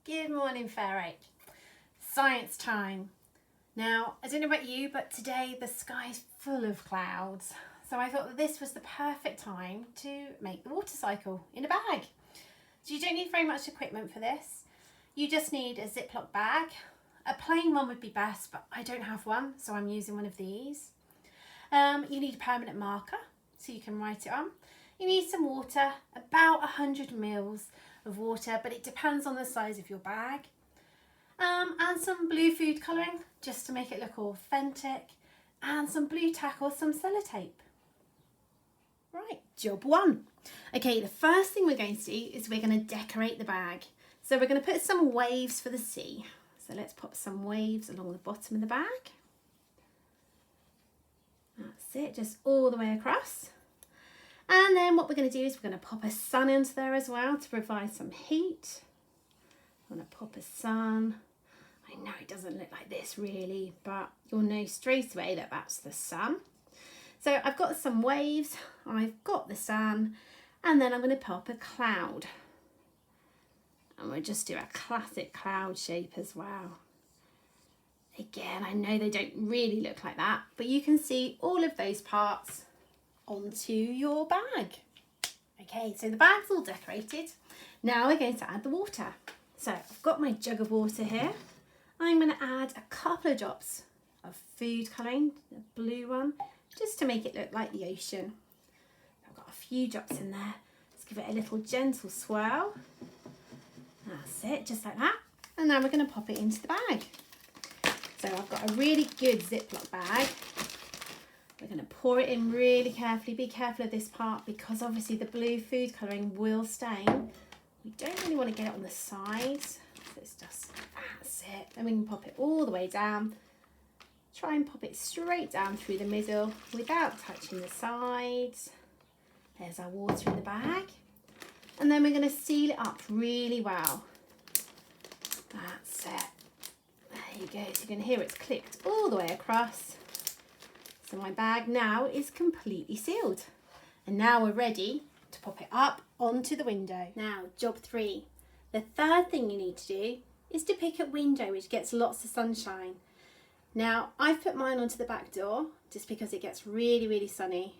Good morning, Fair Oak. Science time. Now, I don't know about you, but today the sky's full of clouds. So I thought that this was the perfect time to make the water cycle in a bag. So you don't need very much equipment for this. You just need a Ziploc bag. A plain one would be best, but I don't have one, so I'm using one of these. You need a permanent marker, so you can write it on. You need some water, about 100 mils of water, but it depends on the size of your bag. And some blue food colouring, just to make it look authentic, and some blue tack or some sellotape. Right, job one. Okay, the first thing we're going to do is we're going to decorate the bag. So we're going to put some waves for the sea. So let's pop some waves along the bottom of the bag. That's it, just all the way across. And then what we're going to do is we're going to pop a sun into there as well to provide some heat. I'm going to pop a sun. I know it doesn't look like this really, but you'll know straight away that that's the sun. So I've got some waves, I've got the sun, and then I'm going to pop a cloud. And we'll just do a classic cloud shape as well. Again, I know they don't really look like that, but you can see all of those parts onto your bag. Okay, so the bag's all decorated. Now we're going to add the water. So I've got my jug of water here. I'm going to add a couple of drops of food colouring, the blue one, just to make it look like the ocean. I've got a few drops in there. Let's give it a little gentle swirl. That's it, just like that. And now we're going to pop it into the bag. So I've got a really good Ziploc bag. We're going to pour it in really carefully. Be careful of this part because obviously the blue food colouring will stain. We don't really want to get it on the sides. So it's just, that's it. Then we can pop it all the way down. Try and pop it straight down through the middle without touching the sides. There's our water in the bag. And then we're going to seal it up really well. That's it. There you go. So you can hear it's clicked all the way across. So my bag now is completely sealed. And now we're ready to pop it up onto the window. Now, job 3. The third thing you need to do is to pick a window which gets lots of sunshine. Now, I've put mine onto the back door just because it gets really, really sunny.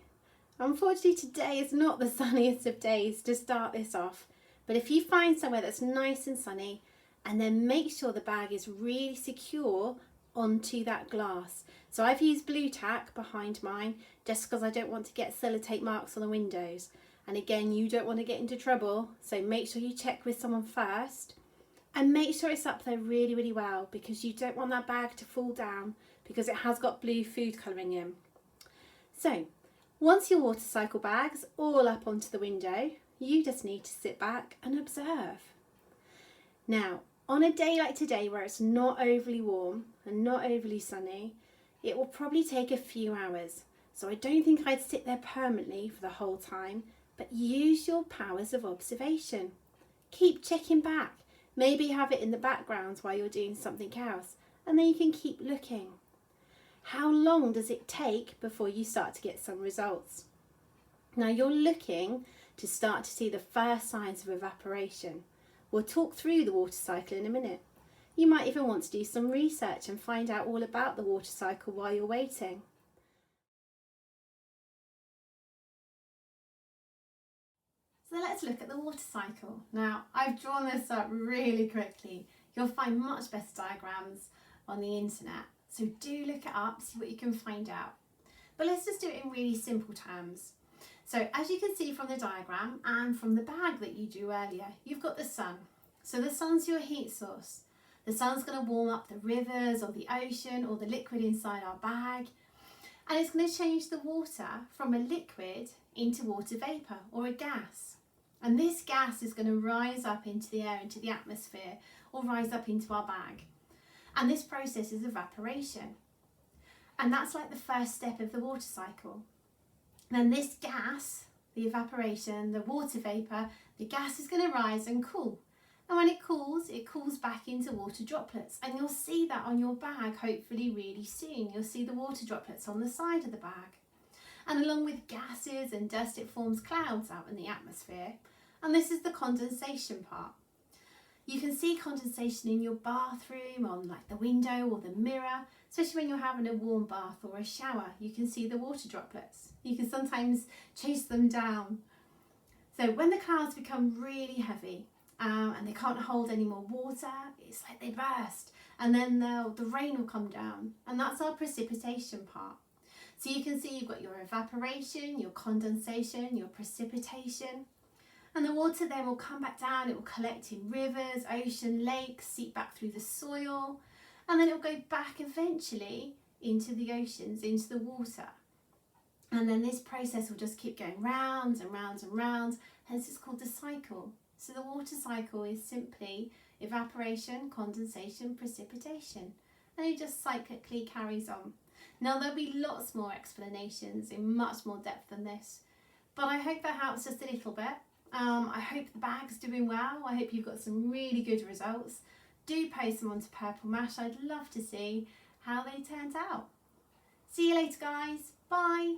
Unfortunately, today is not the sunniest of days to start this off. But if you find somewhere that's nice and sunny, and then make sure the bag is really secure onto that glass. So I've used blue tack behind mine just because I don't want to get sellotape marks on the windows. And again, you don't want to get into trouble, so make sure you check with someone first and make sure it's up there really, really well because you don't want that bag to fall down because it has got blue food colouring in. So once your water cycle bag's all up onto the window, you just need to sit back and observe. Now, on a day like today where it's not overly warm and not overly sunny, it will probably take a few hours. So I don't think I'd sit there permanently for the whole time, but use your powers of observation. Keep checking back. Maybe have it in the background while you're doing something else, and then you can keep looking. How long does it take before you start to get some results? Now you're looking to start to see the first signs of evaporation. We'll talk through the water cycle in a minute. You might even want to do some research and find out all about the water cycle while you're waiting. So let's look at the water cycle. Now, I've drawn this up really quickly. You'll find much better diagrams on the internet. So do look it up, see what you can find out. But let's just do it in really simple terms. So as you can see from the diagram and from the bag that you drew earlier, you've got the sun. So the sun's your heat source. The sun's going to warm up the rivers or the ocean or the liquid inside our bag. And it's going to change the water from a liquid into water vapour or a gas. And this gas is going to rise up into the air, into the atmosphere, or rise up into our bag. And this process is evaporation. And that's like the first step of the water cycle. Then this gas, the evaporation, the water vapour, the gas is going to rise and cool. And when it cools back into water droplets. And you'll see that on your bag hopefully really soon. You'll see the water droplets on the side of the bag. And along with gases and dust, it forms clouds out in the atmosphere. And this is the condensation part. You can see condensation in your bathroom, on like the window or the mirror, especially when you're having a warm bath or a shower. You can see the water droplets. You can sometimes chase them down. So when the clouds become really heavy and they can't hold any more water, it's like they burst, and then the rain will come down, and that's our precipitation part. So you can see you've got your evaporation, your condensation, your precipitation. And the water then will come back down, it will collect in rivers, ocean, lakes, seep back through the soil, and then it will go back eventually into the oceans, into the water. And then this process will just keep going round and round and round, hence it's called the cycle. So the water cycle is simply evaporation, condensation, precipitation, and it just cyclically carries on. Now there'll be lots more explanations in much more depth than this, but I hope that helps just a little bit. I hope the bag's doing well. I hope you've got some really good results. Do post them onto Purple Mash. I'd love to see how they turned out. See you later, guys. Bye.